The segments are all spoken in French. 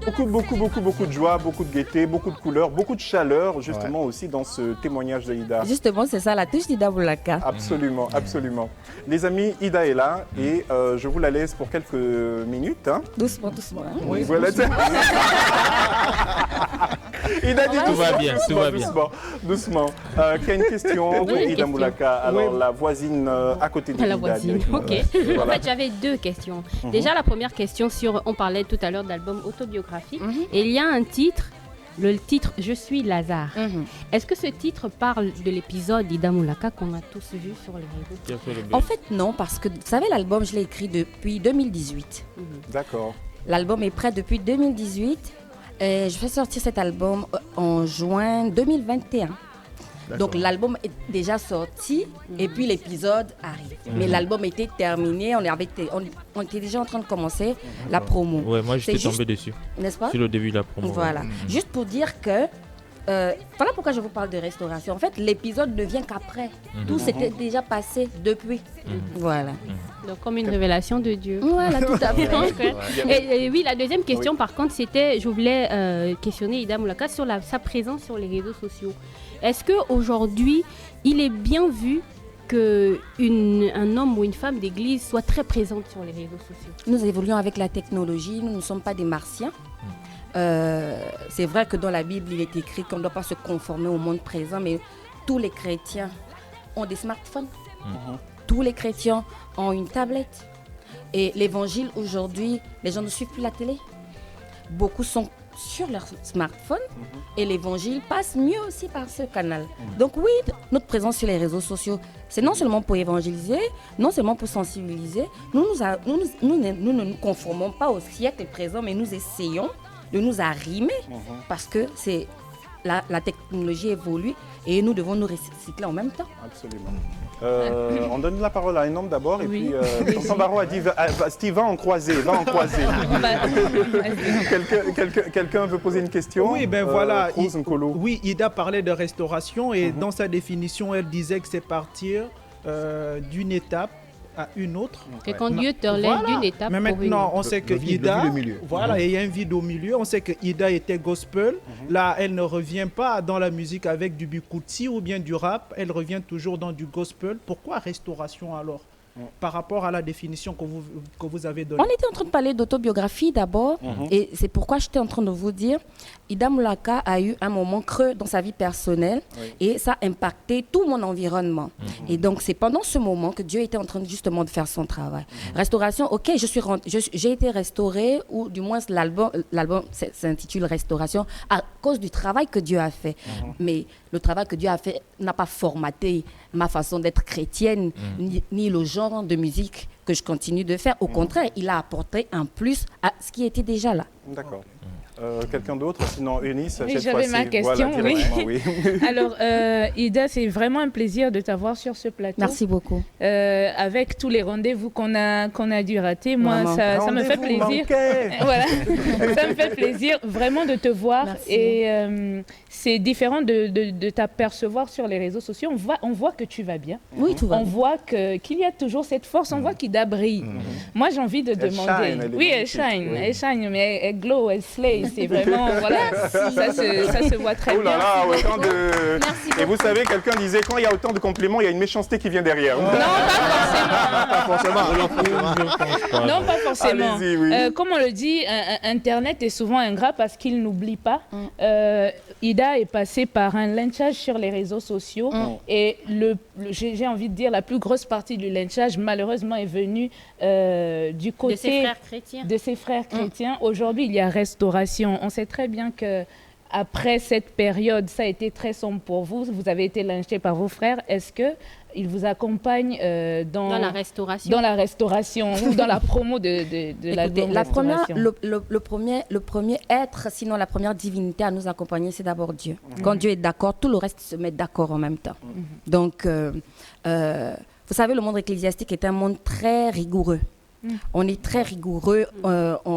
Beaucoup de joie, beaucoup de gaieté, beaucoup de couleurs, beaucoup de chaleur, justement aussi dans ce témoignage d'Ida. Justement, c'est ça la touche d'Ida Boulaka. Absolument, absolument. Les amis, Ida est là et je vous la laisse pour quelques minutes. Hein. Doucement. Hein. Oui, voilà. Ida dit tout va bien, tout va bien. Doucement. Qui a une question pour Ida Boulaka? Alors, la voisine à côté de la voisine, ok. Voilà. En fait, j'avais deux questions. Déjà, la première question on parlait tout à l'heure d'album autobiographique. Et il y a un titre, le titre « Je suis Lazare ». Est-ce que ce titre parle de l'épisode d'Ida Boulaka qu'on a tous vu sur les réseaux? En fait, non, parce que, vous savez, l'album, je l'ai écrit depuis 2018. D'accord. L'album est prêt depuis 2018. Je vais sortir cet album en juin 2021. Donc l'album est déjà sorti et puis l'épisode arrive. Mais l'album était terminé, on était déjà en train de commencer la promo. Ouais, moi j'étais tombé dessus. N'est-ce pas? Sur le début de la promo. Voilà. Juste pour dire que voilà pourquoi je vous parle de restauration. En fait, l'épisode ne vient qu'après. Tout s'était déjà passé depuis. Voilà. Donc comme une révélation de Dieu. Voilà, tout à fait. Et oui, la deuxième question par contre, c'était, je voulais questionner Ida Boulaka sur sa présence sur les réseaux sociaux. Est-ce qu'aujourd'hui, il est bien vu qu'un homme ou une femme d'église soit très présente sur les réseaux sociaux? Nous évoluons avec la technologie, nous ne sommes pas des martiens. C'est vrai que dans la Bible, il est écrit qu'on ne doit pas se conformer au monde présent, mais tous les chrétiens ont des smartphones. Tous les chrétiens ont une tablette. Et l'évangile, aujourd'hui, les gens ne suivent plus la télé. Beaucoup sont sur leur smartphone et l'évangile passe mieux aussi par ce canal. Donc oui, notre présence sur les réseaux sociaux, c'est non seulement pour évangéliser, non seulement pour sensibiliser. Nous ne nous conformons pas au siècle présent, mais nous essayons de nous arrimer parce que la technologie évolue et nous devons nous recycler en même temps. Absolument. On donne la parole à un homme d'abord et puis Tonton Barreau a dit Steve, va en croiser. Quelqu'un veut poser une question? Oui, ben voilà. Oui, Ida parlait de restauration et dans sa définition, elle disait que c'est partir d'une étape à une autre. Et quand Dieu te relève d'une étape. Mais maintenant, on sait que Ida, voilà, il y a un vide au milieu. On sait que Ida était gospel. Là, elle ne revient pas dans la musique avec du bikutsi ou bien du rap. Elle revient toujours dans du gospel. Pourquoi restauration alors? Par rapport à la définition que vous avez donnée. On était en train de parler d'autobiographie d'abord et c'est pourquoi j'étais en train de vous dire Ida Boulaka a eu un moment creux dans sa vie personnelle et ça a impacté tout mon environnement. Et donc c'est pendant ce moment que Dieu était en train justement de faire son travail. Restauration, ok, j'ai été restaurée ou du moins l'album s'intitule Restauration à cause du travail que Dieu a fait. Mais le travail que Dieu a fait n'a pas formaté ma façon d'être chrétienne ni le genre de musique que je continue de faire. Au contraire, il a apporté un plus à ce qui était déjà là. D'accord. Quelqu'un d'autre? Sinon, Eunice, oui, j'avais ma question. Voilà, oui. Alors, Ida, c'est vraiment un plaisir de t'avoir sur ce plateau. Merci beaucoup. Avec tous les rendez-vous qu'on a dû rater, moi, ça me fait plaisir. Voilà. Ça me fait plaisir vraiment de te voir. Merci. Et c'est différent de t'apercevoir sur les réseaux sociaux. On voit que tu vas bien. Oui, tout va bien. On voit qu'il y a toujours cette force. On voit qu'Ida brille. Moi, j'ai envie de demander. Elle shine, mais elle glow, elle slay. C'est vraiment, voilà, ça se voit très bien. Là, et vous savez, quelqu'un disait, quand il y a autant de compliments, il y a une méchanceté qui vient derrière. Non, pas forcément. Non, pas forcément. Comme on le dit, Internet est souvent ingrat parce qu'il n'oublie pas. Ida est passée par un lynchage sur les réseaux sociaux et j'ai envie de dire la plus grosse partie du lynchage, malheureusement, est venue du côté de ses frères chrétiens. Aujourd'hui, il y a restauration. On sait très bien que après cette période, ça a été très sombre pour vous. Vous avez été lynché par vos frères. Est-ce que ils vous accompagnent dans la restauration ou dans la promo de l'album Restauration? Le premier être, sinon la première divinité à nous accompagner, c'est d'abord Dieu. Quand Dieu est d'accord, tout le reste se met d'accord en même temps. Donc, vous savez, le monde ecclésiastique est un monde très rigoureux. On est très rigoureux. Entre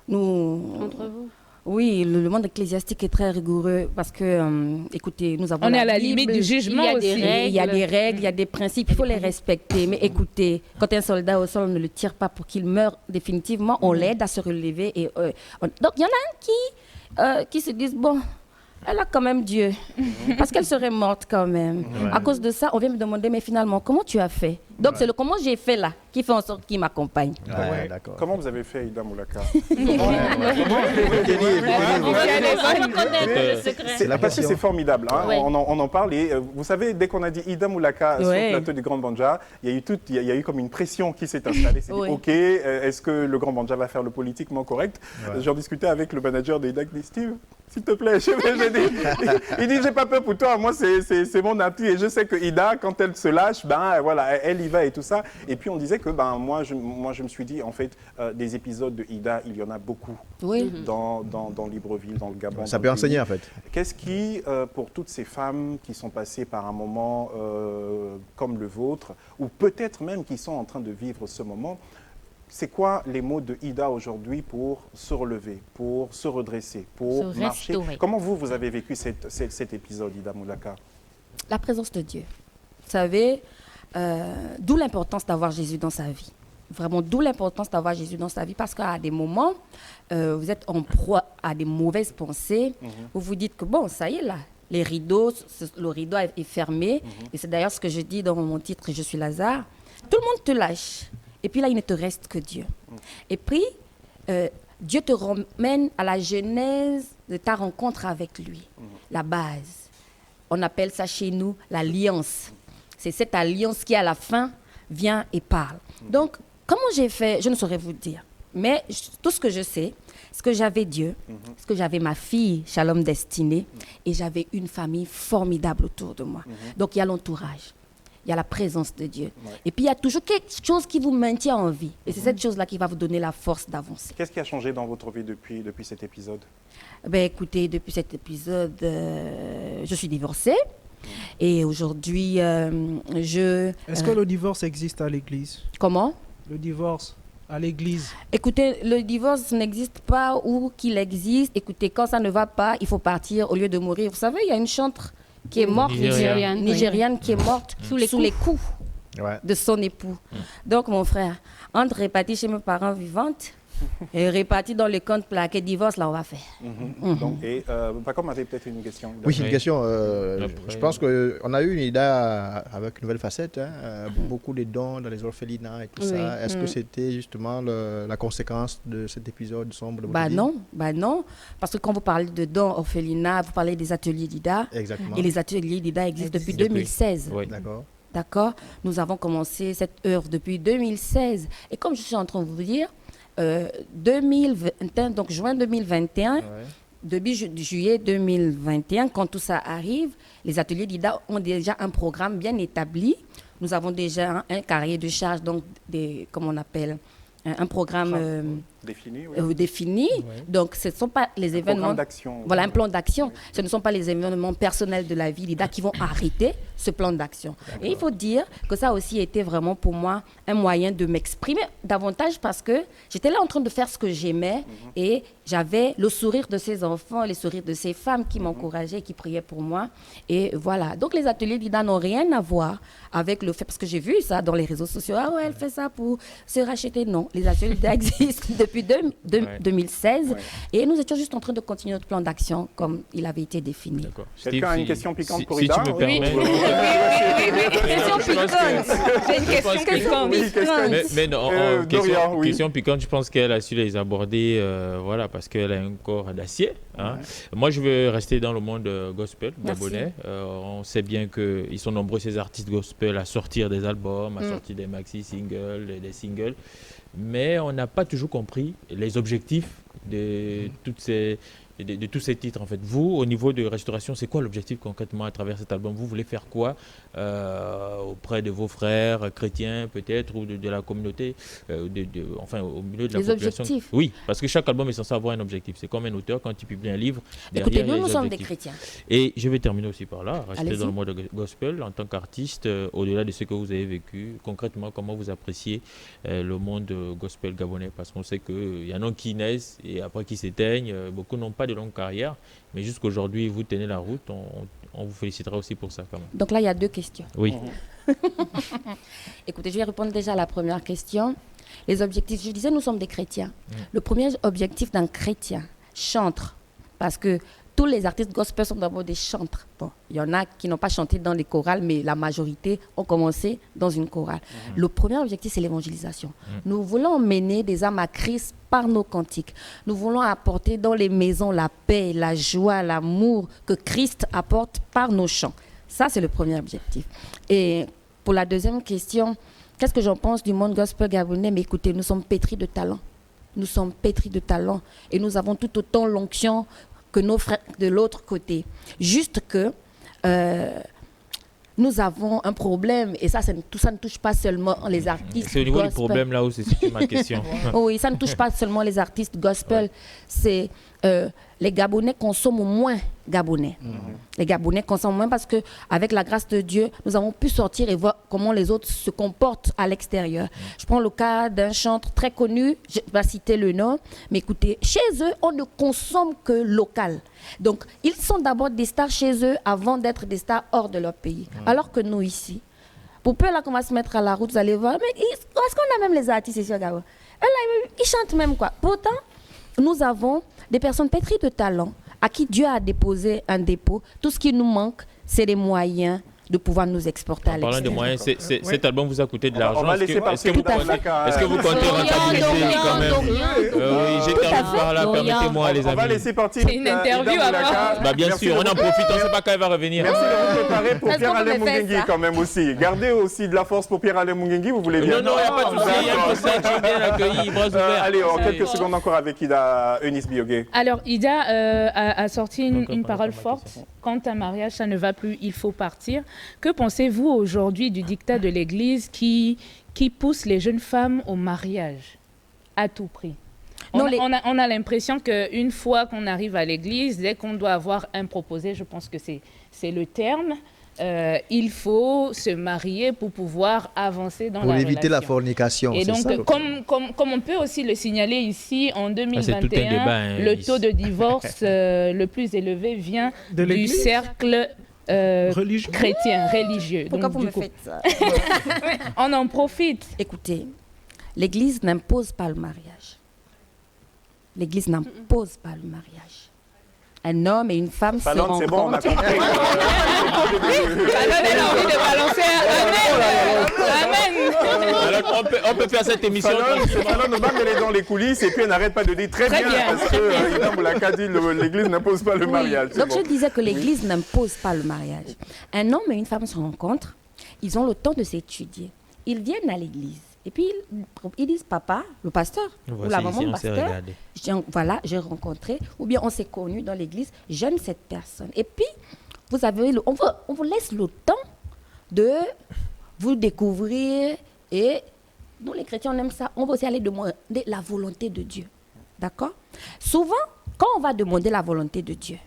vous? Oui, le monde ecclésiastique est très rigoureux parce que, écoutez, nous avons on est à la Bible, limite du jugement aussi. Il y a des règles, il y a des principes, il faut les respecter. Mais écoutez, quand un soldat au sol, on ne le tire pas pour qu'il meure définitivement, on l'aide à se relever. Et, donc, il y en a un qui se disent, bon, elle a quand même Dieu, parce qu'elle serait morte quand même. À cause de ça, on vient me demander, mais finalement, comment tu as fait? Donc, c'est le comment j'ai fait là qui fait en sorte qu'il m'accompagne. Comment vous avez fait, Ida Moulaka? Parce que c'est formidable. Hein? On en parle. Et vous savez, dès qu'on a dit Ida Moulaka sur le plateau du Grand Banja, il y a eu comme une pression qui s'est installée. C'est dit, OK, est-ce que le Grand Banja va faire le politiquement correct? J'en discutais avec le manager d'Ida, qui dit, Steve, s'il te plaît, il dit, j'ai pas peur pour toi, moi c'est mon appui et je sais que Ida, quand elle se lâche, ben voilà, elle y va et tout ça. Et puis on disait que ben moi je me suis dit, en fait, des épisodes de Ida, il y en a beaucoup dans Libreville, dans le Gabon. Ça peut enseigner en fait. Qu'est-ce qui, pour toutes ces femmes qui sont passées par un moment comme le vôtre, ou peut-être même qui sont en train de vivre ce moment, c'est quoi les mots de Ida aujourd'hui pour se relever, pour se redresser, pour marcher? Comment vous avez vécu cet épisode, Ida Moulaka? La présence de Dieu. Vous savez, d'où l'importance d'avoir Jésus dans sa vie. Vraiment, d'où l'importance d'avoir Jésus dans sa vie, parce qu'à des moments, vous êtes en proie à des mauvaises pensées. Vous vous dites que bon, ça y est là, le rideau est fermé. Et c'est d'ailleurs ce que je dis dans mon titre, Je suis Lazare. Tout le monde te lâche. Et puis là, il ne te reste que Dieu. Et puis, Dieu te ramène à la genèse de ta rencontre avec lui, la base. On appelle ça chez nous l'alliance. C'est cette alliance qui, à la fin, vient et parle. Donc, comment j'ai fait, je ne saurais vous dire. Mais tout ce que je sais, c'est que j'avais Dieu, c'est que j'avais ma fille, Shalom Destinée, et j'avais une famille formidable autour de moi. Donc, il y a l'entourage. Il y a la présence de Dieu. Et puis, il y a toujours quelque chose qui vous maintient en vie. Et c'est cette chose-là qui va vous donner la force d'avancer. Qu'est-ce qui a changé dans votre vie depuis cet épisode? Ben, écoutez, depuis cet épisode, je suis divorcée. Et aujourd'hui, Est-ce que le divorce existe à l'église? Comment? Le divorce à l'église. Écoutez, le divorce n'existe pas ou qu'il existe. Écoutez, quand ça ne va pas, il faut partir au lieu de mourir. Vous savez, il y a une chantre qui est morte, nigériane qui est morte sous les coups de son époux. Donc, mon frère, entre répartis chez mes parents vivantes et répartis dans les comptes plaqués, divorce, là, on va faire. Donc, et Pacom avait peut-être une question. Oui, une question. Je pense qu'on a eu une idée avec une nouvelle facette, beaucoup de dons dans les orphelinats et tout ça. Est-ce que c'était justement la conséquence de cet épisode sombre de votre vie? Non. Parce que quand vous parlez de dons orphelinats, vous parlez des ateliers d'IDA. Exactement. Et les ateliers d'IDA existent depuis 2016. Oui. D'accord. Nous avons commencé cette œuvre depuis 2016. Et comme je suis en train de vous dire, 2021, donc juin 2021, début juillet 2021, quand tout ça arrive, les ateliers d'IDA ont déjà un programme bien établi. Nous avons déjà un cahier de charge, donc comme on appelle, un programme défini. Donc, ce ne sont pas les événements... Voilà, un plan d'action. Ce ne sont pas les événements personnels de la vie d'IDA qui vont arrêter ce plan d'action. Et il faut dire que ça a aussi été vraiment pour moi un moyen de m'exprimer davantage parce que j'étais là en train de faire ce que j'aimais et j'avais le sourire de ces enfants, les sourires de ces femmes qui m'encourageaient, qui priaient pour moi. Et voilà. Donc, les ateliers d'IDA n'ont rien à voir avec le fait... Parce que j'ai vu ça dans les réseaux sociaux. Ah ouais, elle fait ça pour se racheter. Non, les ateliers d'IDA existent depuis 2016 et nous étions juste en train de continuer notre plan d'action comme il avait été défini. Quelqu'un a une question piquante pour Ida? Si tu me permets. Question piquante. Mais non, question piquante, je pense qu'elle a su les aborder, voilà, parce qu'elle a un corps d'acier. Hein. Moi, je veux rester dans le monde gospel gabonais. On sait bien qu'ils sont nombreux, ces artistes gospel, à sortir des albums, à sortir des maxi-singles, des singles. Mais on n'a pas toujours compris les objectifs de tous ces titres. En fait, vous, au niveau de Restauration, c'est quoi l'objectif concrètement à travers cet album? Vous voulez faire quoi auprès de vos frères chrétiens peut-être ou de la communauté, enfin au milieu de la population? Objectifs. Oui, parce que chaque album est censé avoir un objectif. C'est comme un auteur quand il publie un livre. Écoutez, nous sommes des chrétiens. Et je vais terminer aussi par là. Rester dans le monde gospel en tant qu'artiste, au-delà de ce que vous avez vécu, concrètement, comment vous appréciez le monde gospel gabonais? Parce qu'on sait qu'il y en a qui naissent et après qui s'éteignent. Beaucoup n'ont pas de longue carrière, mais jusqu'aujourd'hui, vous tenez la route. On vous félicitera aussi pour ça. Quand même. Donc là, il y a 2 questions. Oui. Écoutez, je vais répondre déjà à la première question. Les objectifs, je disais, nous sommes des chrétiens. Le premier objectif d'un chrétien, chantre, parce que tous les artistes gospel sont d'abord des chantres. Bon, il y en a qui n'ont pas chanté dans les chorales, mais la majorité ont commencé dans une chorale. Le premier objectif, c'est l'évangélisation. Nous voulons mener des âmes à Christ par nos cantiques. Nous voulons apporter dans les maisons la paix, la joie, l'amour que Christ apporte par nos chants. Ça, c'est le premier objectif. Et pour la deuxième question, qu'est-ce que j'en pense du monde gospel gabonais? Mais écoutez, nous sommes pétris de talent. Nous sommes pétris de talent et nous avons tout autant l'onction que nos frères de l'autre côté. Juste que nous avons un problème, et ça ne touche pas seulement les artistes. C'est au niveau gospel. Du problème là où se situe ma question. Oui, ça ne touche pas seulement les artistes gospel, c'est les Gabonais consomment moins gabonais. Les Gabonais consomment moins parce qu'avec la grâce de Dieu, nous avons pu sortir et voir comment les autres se comportent à l'extérieur. Je prends le cas d'un chanteur très connu, je ne vais pas citer le nom, mais écoutez, chez eux, on ne consomme que local. Donc, ils sont d'abord des stars chez eux avant d'être des stars hors de leur pays. Alors que nous, ici, pour peu là qu'on va se mettre à la route, vous allez voir, mais est-ce qu'on a même les artistes ici au Gabon? Ils chantent même quoi. Pourtant, nous avons des personnes pétries de talent à qui Dieu a déposé un dépôt. Tout ce qui nous manque, c'est les moyens de pouvoir nous exporter à l'extérieur. En parlant de moyens, cet album vous a coûté de l'argent. Est-ce que vous comptez rentabiliser quand même? Oui, j'ai terminé par là, permettez-moi les amis. On va laisser partir. C'est une interview avant. Bien sûr, on en profite, on ne sait pas quand elle va revenir. Merci de vous préparer pour Pierre-Alain Mungengi quand même aussi. Gardez aussi de la force pour Pierre-Alain Mungengi, vous voulez bien? Non, il n'y a pas de souci, il y a un conseil, tu es bien accueilli, bras ouverts. Allez, en quelques secondes encore avec Ida Eunice Biogé. Alors, Ida a sorti une parole forte. Quand un mariage, ça ne va plus, il faut partir. Que pensez-vous aujourd'hui du dictat de l'Église qui pousse les jeunes femmes au mariage à tout prix? On a l'impression qu'une fois qu'on arrive à l'Église, dès qu'on doit avoir un proposé, je pense que c'est le terme, il faut se marier pour pouvoir avancer dans la relation. Pour éviter la fornication. Et donc, comme on peut aussi le signaler ici, en 2021, le taux de divorce le plus élevé vient du cercle chrétien, religieux. Pourquoi vous me faites ça? On en profite. Écoutez, l'Église n'impose pas le mariage. L'Église n'impose pas le mariage. Un homme et une femme se rencontrent. C'est bon, on a compris. Elle a envie de balancer Amen. Alors, on peut faire cette émission. Salon nous bat dans les coulisses et puis elle n'arrête pas de dire très bien. Parce que Ida Moulaka dit l'Église n'impose pas le mariage. Donc je disais que l'Église n'impose pas le mariage. Un homme et une femme se rencontrent, ils ont le temps de s'étudier. Ils viennent à l'Église. Et puis, ils disent, papa, le pasteur, ou la maman, le pasteur, j'ai rencontré, ou bien on s'est connus dans l'église, j'aime cette personne. Et puis, on vous laisse le temps de vous découvrir. Et nous, les chrétiens, on aime ça. On va aussi aller demander la volonté de Dieu. D'accord? Souvent, quand on va demander la volonté de Dieu,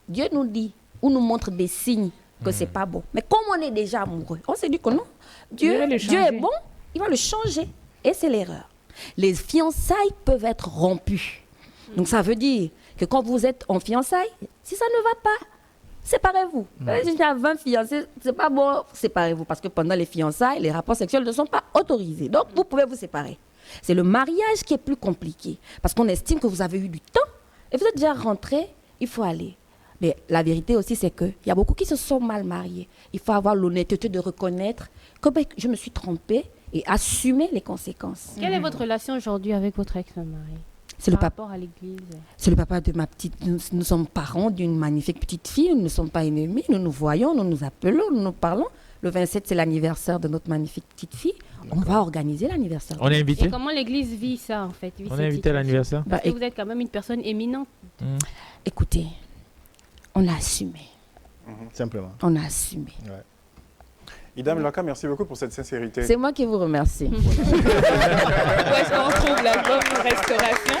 Dieu nous dit, ou nous montre des signes que c'est pas bon. Mais comme on est déjà amoureux, on s'est dit que non, Dieu est bon. Il va le changer. Et c'est l'erreur. Les fiançailles peuvent être rompues. Donc ça veut dire que quand vous êtes en fiançailles, si ça ne va pas, séparez-vous. Si il y a 20 fiancés, c'est pas bon, séparez-vous. Parce que pendant les fiançailles, les rapports sexuels ne sont pas autorisés. Donc vous pouvez vous séparer. C'est le mariage qui est plus compliqué. Parce qu'on estime que vous avez eu du temps et vous êtes déjà rentré, il faut aller. Mais la vérité aussi, c'est qu'il y a beaucoup qui se sont mal mariés. Il faut avoir l'honnêteté de reconnaître que je me suis trompée et assumer les conséquences. Quelle est votre relation aujourd'hui avec votre ex-mari? C'est le rapport à l'église. C'est le papa de ma petite. Nous sommes parents d'une magnifique petite fille. Nous ne sommes pas ennemis. Nous nous voyons, nous nous appelons, nous nous parlons. Le 27, c'est l'anniversaire de notre magnifique petite fille. On va organiser l'anniversaire. On est invité. Et comment l'église vit ça, en fait? On est invité à l'anniversaire. Parce que vous êtes quand même une personne éminente. Écoutez, on a assumé. Simplement. On a assumé. Ouais. Ida Moulaka, merci beaucoup pour cette sincérité. C'est moi qui vous remercie. Où est-ce qu'on trouve l'album Restauration?